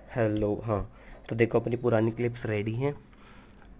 Hello. हाँ, तो देखो अपनी पुरानी क्लिप्स रेडी हैं।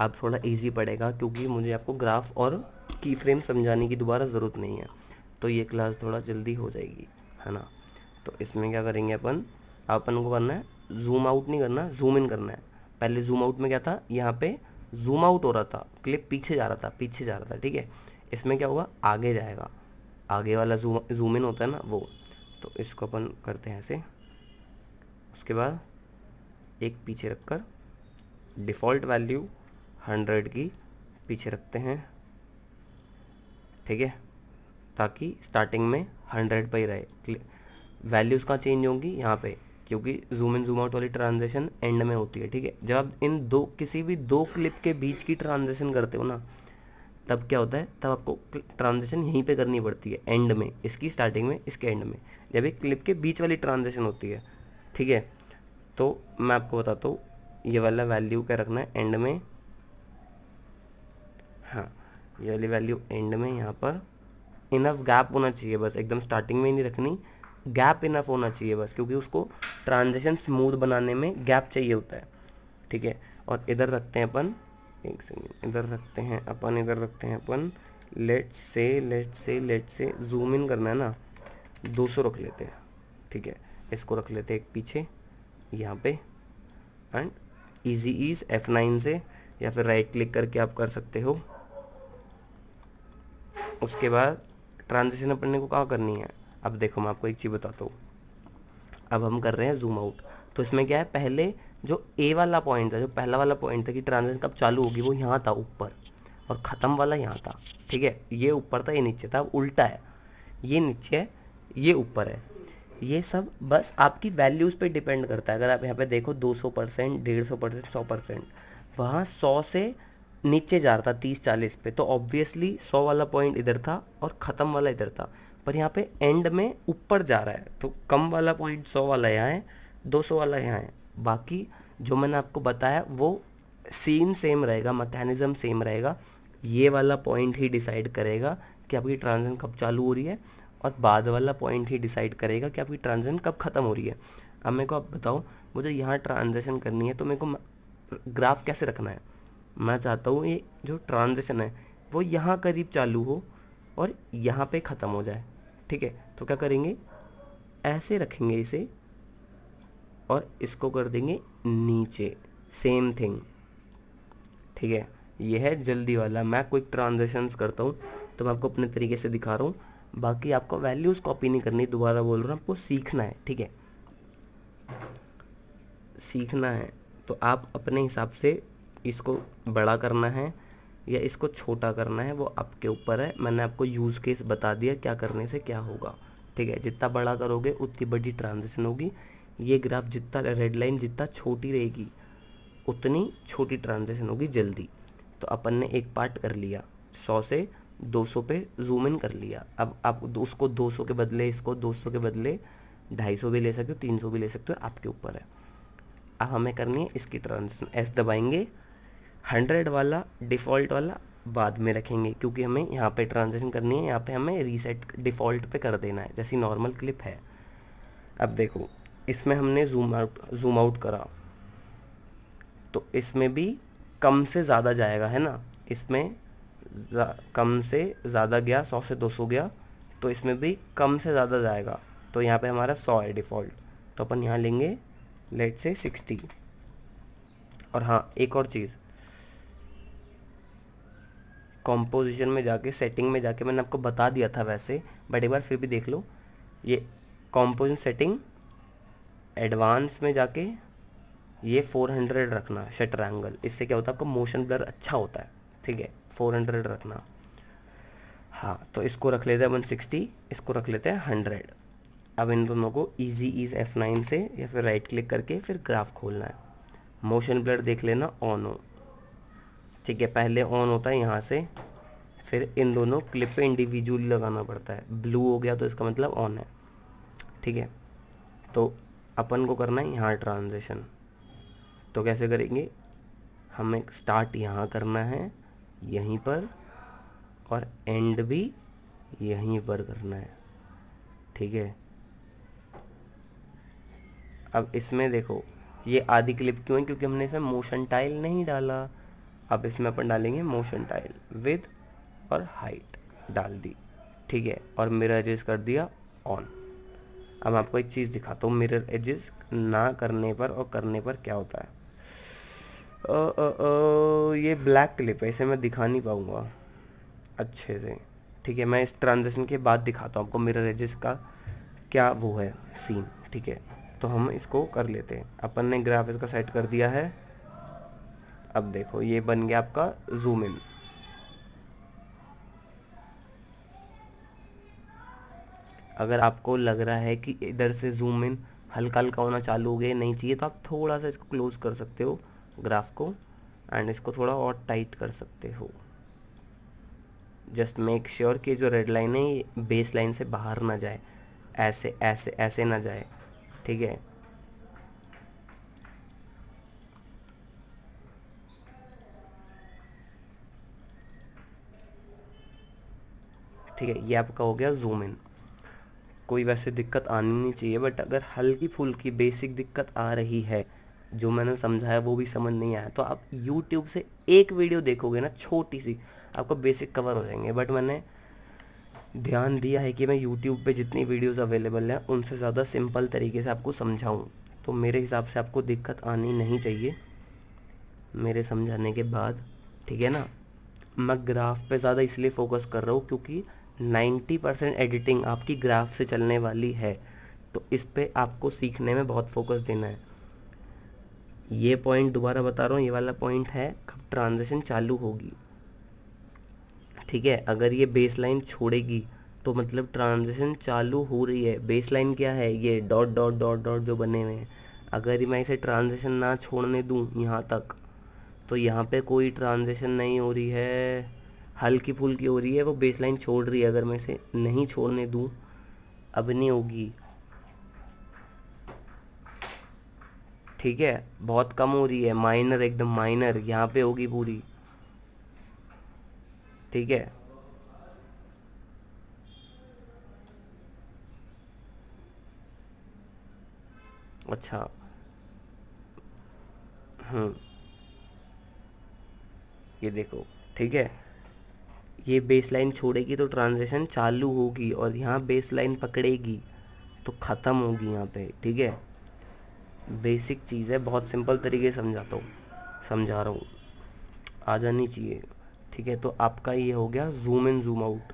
अब थोड़ा इजी पड़ेगा क्योंकि मुझे आपको ग्राफ और की फ्रेम समझाने की दोबारा ज़रूरत नहीं है, तो ये क्लास थोड़ा जल्दी हो जाएगी, है ना। तो इसमें क्या करेंगे अपन, अपन को करना है जूम आउट नहीं करना, जूम इन करना है। पहले जूम आउट में क्या था, यहाँ पे जूम आउट हो रहा था, क्लिप पीछे जा रहा था, पीछे जा रहा था, ठीक है। इसमें क्या होगा, आगे जाएगा, आगे वाला जूम जूम इन होता है ना वो। तो इसको अपन करते हैं ऐसे। उसके बाद एक पीछे रखकर डिफ़ॉल्ट वैल्यू 100 की पीछे रखते हैं, ठीक है, ताकि स्टार्टिंग में 100 पे ही रहे। वैल्यूज़ कहाँ चेंज होंगी, यहाँ पे, क्योंकि जूम इन जूम आउट वाली ट्रांजेक्शन एंड में होती है, ठीक है। जब आप इन दो किसी भी दो क्लिप के बीच की ट्रांजेक्शन करते हो ना, तब क्या होता है, तब आपको ट्रांजेक्शन यहीं पे करनी पड़ती है, एंड में, इसकी स्टार्टिंग में, इसके एंड में, जब एक क्लिप के बीच वाली ट्रांजेक्शन होती है, ठीक है। तो मैं आपको बताता हूँ, ये वाला वैल्यू क्या रखना है एंड में। हाँ, ये वाली वैल्यू एंड में, यहाँ पर इनफ गैप होना चाहिए बस, एकदम स्टार्टिंग में ही नहीं रखनी, गैप इनफ होना चाहिए बस, क्योंकि उसको ट्रांजेक्शन स्मूथ बनाने में गैप चाहिए होता है, ठीक है। और इधर रखते हैं अपन, एक सेकेंड, इधर रखते हैं अपन, इधर रखते हैं अपन, लेट से जूम इन करना है ना, 200 रख लेते हैं, ठीक है। इसको रख लेते हैं एक पीछे यहाँ पे, एंड इजी ईज F9 से या फिर राइट क्लिक करके आप कर सकते हो। उसके बाद ट्रांजिशन अपने को कहाँ करनी है, अब देखो मैं आपको एक चीज़ बताता हूँ। अब हम कर रहे हैं जूम आउट, तो इसमें क्या है, पहले जो ए वाला पॉइंट था, जो पहला वाला पॉइंट था कि ट्रांजिशन कब चालू होगी, वो यहाँ था ऊपर, और ख़त्म वाला यहाँ था, ठीक है। ये ऊपर था, ये नीचे था, अब उल्टा है, ये नीचे है, ये ऊपर है। ये सब बस आपकी वैल्यूज़ पे डिपेंड करता है। अगर आप यहाँ पे देखो 200%, 150%, 100%, वहाँ 100 से नीचे जा रहा था 30-40 पे, तो ऑब्वियसली 100 वाला पॉइंट इधर था और ख़त्म वाला इधर था। पर यहाँ पे एंड में ऊपर जा रहा है, तो कम वाला पॉइंट 100 वाला यहाँ है, 200 वाला यहाँ है। बाकी जो मैंने आपको बताया वो सीन सेम रहेगा, मैकेनिज़्म सेम रहेगा। ये वाला पॉइंट ही डिसाइड करेगा कि आपकी ट्रांजेक्शन कब चालू हो रही है, और बाद वाला पॉइंट ही डिसाइड करेगा कि आपकी ट्रांजेक्शन कब ख़त्म हो रही है। अब मेरे को आप बताओ, मुझे यहाँ ट्रांजेक्शन करनी है तो मेरे को ग्राफ कैसे रखना है। मैं चाहता हूँ ये जो ट्रांजेक्शन है वो यहाँ करीब चालू हो और यहाँ पे ख़त्म हो जाए, ठीक है। तो क्या करेंगे, ऐसे रखेंगे इसे और इसको कर देंगे नीचे, सेम थिंग, ठीक है। ये है जल्दी वाला, मैं क्विक ट्रांजेक्शन्स करता हूँ तो मैं आपको अपने तरीके से दिखा रहा हूँ। बाकी आपको वैल्यूज़ कॉपी नहीं करनी, दोबारा बोल रहा हूँ, आपको सीखना है, ठीक है, सीखना है। तो आप अपने हिसाब से इसको बड़ा करना है या इसको छोटा करना है, वो आपके ऊपर है। मैंने आपको यूज़ केस बता दिया क्या करने से क्या होगा, ठीक है। जितना बड़ा करोगे उतनी बड़ी ट्रांजेक्शन होगी। ये ग्राफ जितना, रेड लाइन जितना छोटी रहेगी उतनी छोटी ट्रांजेक्शन होगी जल्दी। तो अपन ने एक पार्ट कर लिया, 100 से 200 पे जूम इन कर लिया। अब आप उसको 200 के बदले, इसको 200 के बदले 250 भी ले सकते हो, 300 भी ले सकते हो, आपके ऊपर है। अब हमें करनी है इसकी ट्रांजेक्शन, एस दबाएंगे। 100 वाला डिफ़ॉल्ट वाला बाद में रखेंगे, क्योंकि हमें यहाँ पे ट्रांजेक्शन करनी है, यहाँ पे हमें रीसेट डिफ़ॉल्ट पे कर देना है जैसी नॉर्मल क्लिप है। अब देखो, इसमें हमने जूम आउट करा, तो इसमें भी कम से ज़्यादा जाएगा, है ना। इसमें कम से ज़्यादा गया, 100 से 200 गया, तो इसमें भी कम से ज़्यादा जाएगा। तो यहाँ पे हमारा 100 है डिफ़ॉल्ट, तो अपन यहाँ लेंगे लेट से 60। और हाँ, एक और चीज़, कॉम्पोजिशन में जाके, सेटिंग में जाके, मैंने आपको बता दिया था वैसे, बट एक बार फिर भी देख लो। ये कॉम्पोजिशन सेटिंग, एडवांस में जाके ये 400 रखना शटर एंगल, इससे क्या होता है आपका मोशन ब्लर अच्छा होता है, ठीक है। 400 रखना। हाँ, तो इसको रख लेते हैं 160, इसको रख लेते हैं 100। अब इन दोनों को इजी ईज F9 से या फिर राइट क्लिक करके फिर ग्राफ खोलना है। मोशन ब्लर देख लेना ऑन हो, ठीक है। पहले ऑन होता है यहाँ से, फिर इन दोनों क्लिप पे इंडिविजुअली लगाना पड़ता है। ब्लू हो गया तो इसका मतलब ऑन है, ठीक है। तो अपन को करना है यहाँ ट्रांजिशन, तो कैसे करेंगे, हमें स्टार्ट यहाँ करना है यहीं पर, और एंड भी यहीं पर करना है, ठीक है। अब इसमें देखो, ये आधी क्लिप क्यों है, क्योंकि हमने इसमें मोशन टाइल नहीं डाला। अब इसमें अपन डालेंगे मोशन टाइल, विद और हाइट डाल दी, ठीक है, और मिरर एजेस कर दिया ऑन। अब मैं आपको एक चीज़ दिखाता हूँ मिरर एजेस ना करने पर और करने पर क्या होता है। ये ब्लैक क्लिप है, इसे मैं दिखा नहीं पाऊँगा अच्छे से, ठीक है। मैं इस ट्रांजिशन के बाद दिखाता हूँ आपको मिरर एजेस का क्या वो है सीन, ठीक है। तो हम इसको कर लेते हैं, अपन ने ग्राफ इसका सेट कर दिया है। अब देखो ये बन गया आपका जूम इन। अगर आपको लग रहा है कि इधर से जूम इन हल्का हल्का होना चालू हो गया, नहीं चाहिए, तो आप थोड़ा सा इसको क्लोज कर सकते हो ग्राफ को, एंड इसको थोड़ा और टाइट कर सकते हो। जस्ट मेक श्योर कि जो रेड लाइन है ये बेस लाइन से बाहर ना जाए, ऐसे ऐसे ऐसे ना जाए, ठीक है। ठीक है, ये आपका हो गया जूम इन। कोई वैसे दिक्कत आनी नहीं चाहिए, बट अगर हल्की फुल्की बेसिक दिक्कत आ रही है, जो मैंने समझाया वो भी समझ नहीं आया, तो आप यूट्यूब से एक वीडियो देखोगे ना छोटी सी, आपको बेसिक कवर हो जाएंगे। बट मैंने ध्यान दिया है कि मैं यूट्यूब पे जितनी वीडियोस अवेलेबल हैं उनसे ज़्यादा सिंपल तरीके से आपको समझाऊं, तो मेरे हिसाब से आपको दिक्कत आनी नहीं चाहिए मेरे समझाने के बाद, ठीक है ना। मैं ग्राफ पे ज़्यादा इसलिए फोकस कर रहा हूँ क्योंकि 90% एडिटिंग आपकी ग्राफ से चलने वाली है, तो इस पे आपको सीखने में बहुत फोकस देना है। ये पॉइंट दोबारा बता रहा हूँ, ये वाला पॉइंट है कब ट्रांजिशन चालू होगी, ठीक है। अगर ये बेस लाइन छोड़ेगी तो मतलब ट्रांजिशन चालू हो रही है। बेस लाइन क्या है, ये डॉट डॉट डॉट डॉट जो बने हुए हैं, अगर मैं इसे ट्रांजिशन ना छोड़ने दूँ यहाँ तक, तो यहाँ पे कोई ट्रांजिशन नहीं हो रही है, हल्की फुल्की हो रही है, वो बेस लाइन छोड़ रही है। अगर मैं इसे नहीं छोड़ने दूँ, अब नहीं होगी, ठीक है। बहुत कम हो रही है, माइनर, एकदम माइनर, यहाँ पे होगी पूरी, ठीक है। अच्छा, हम्म, ये देखो, ठीक है, ये बेस लाइन छोड़ेगी तो ट्रांजिशन चालू होगी, और यहाँ बेस लाइन पकड़ेगी तो ख़त्म होगी यहाँ पे, ठीक है। बेसिक चीज़ है, बहुत सिंपल तरीके से समझाता हूँ, समझा रहा हूँ, आ जानी चाहिए, ठीक है। तो आपका ये हो गया जूम इन जूम आउट।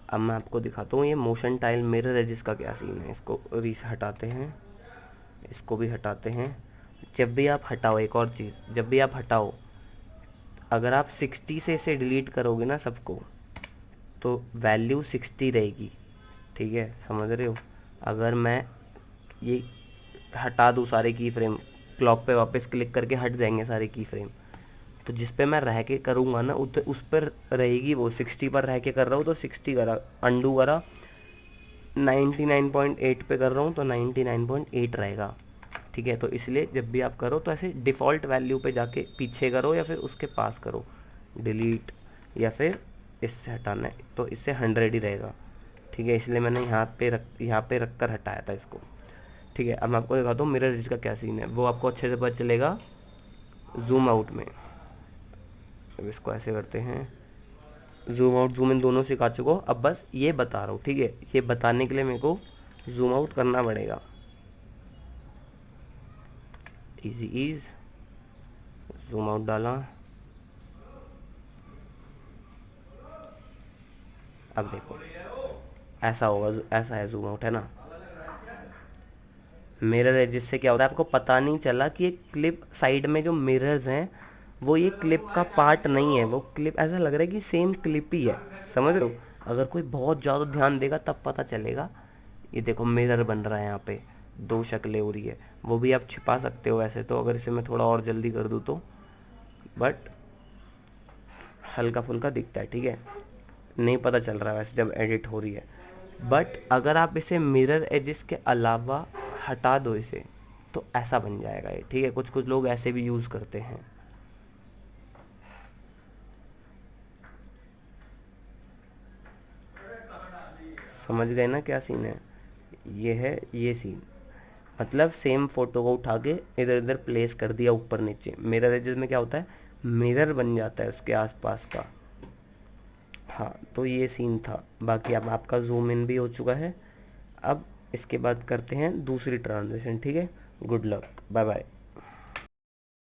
अब मैं आपको दिखाता हूँ ये मोशन टाइल मिरर है जिसका क्या सीन है। इसको रीस हटाते हैं, इसको भी हटाते हैं। जब भी आप हटाओ, एक और चीज़, जब भी आप हटाओ, अगर आप 60 से इसे डिलीट करोगे ना सबको, तो वैल्यू 60 रहेगी, ठीक है, समझ रहे हो। अगर मैं ये हटा दूँ सारे की फ्रेम, क्लॉक पे वापस क्लिक करके हट जाएंगे सारे की फ्रेम, तो जिस पे मैं रह के करूँगा ना उस पर रहेगी, वो 60 पर रह के कर रहा हूँ तो 60 करा, अंडू करा, 99.8 पे कर रहा हूँ तो 99.8 रहेगा, ठीक है। तो इसलिए जब भी आप करो तो ऐसे डिफ़ॉल्ट वैल्यू पे जाके पीछे करो या फिर उसके पास करो डिलीट, या फिर इससे हटाना है तो इससे 100 ही रहेगा, ठीक है। इसलिए मैंने यहाँ पे रख कर हटाया था इसको, ठीक है। अब मैं आपको दिखाता हूँ मिरर जिसका क्या सीन है, वो आपको अच्छे से पता चलेगा जूम आउट में। अब इसको ऐसे करते हैं, जूम आउट जूम इन दोनों सिखा चुका हूँ, अब बस ये बता रहा हूँ, ठीक है। ये बताने के लिए मेरे को जूम आउट करना पड़ेगा, इजी इज, जूम आउट डाला। अब देखो ऐसा होगा, ऐसा है जूम आउट, है ना। मिरर है जिससे क्या होता है, आपको पता नहीं चला कि ये क्लिप साइड में जो मिरर्स हैं वो ये क्लिप का पार्ट नहीं है, वो क्लिप ऐसा लग रहा है कि सेम क्लिप ही है, समझ रहे हो। अगर कोई बहुत ज़्यादा ध्यान देगा तब पता चलेगा। ये देखो मिरर बन रहा है यहाँ पे, दो शक्लें हो रही है, वो भी आप छिपा सकते हो वैसे तो, अगर इसे मैं थोड़ा और जल्दी कर दूँ तो, बट हल्का फुल्का दिखता है, ठीक है, नहीं पता चल रहा है वैसे जब एडिट हो रही है। बट अगर आप इसे मिरर एजेस के अलावा हटा दो इसे, तो ऐसा बन जाएगा ये, ठीक है। कुछ कुछ लोग ऐसे भी यूज़ करते हैं, समझ गए ना क्या सीन है। ये है ये सीन, मतलब सेम फोटो को उठा के इधर इधर प्लेस कर दिया ऊपर नीचे। मिरर इमेज में क्या होता है, मिरर बन जाता है उसके आसपास का। हाँ तो ये सीन था। बाकी अब आपका जूम इन भी हो चुका है। अब इसके बाद करते हैं दूसरी ट्रांजिशन, ठीक है। Good luck, bye bye.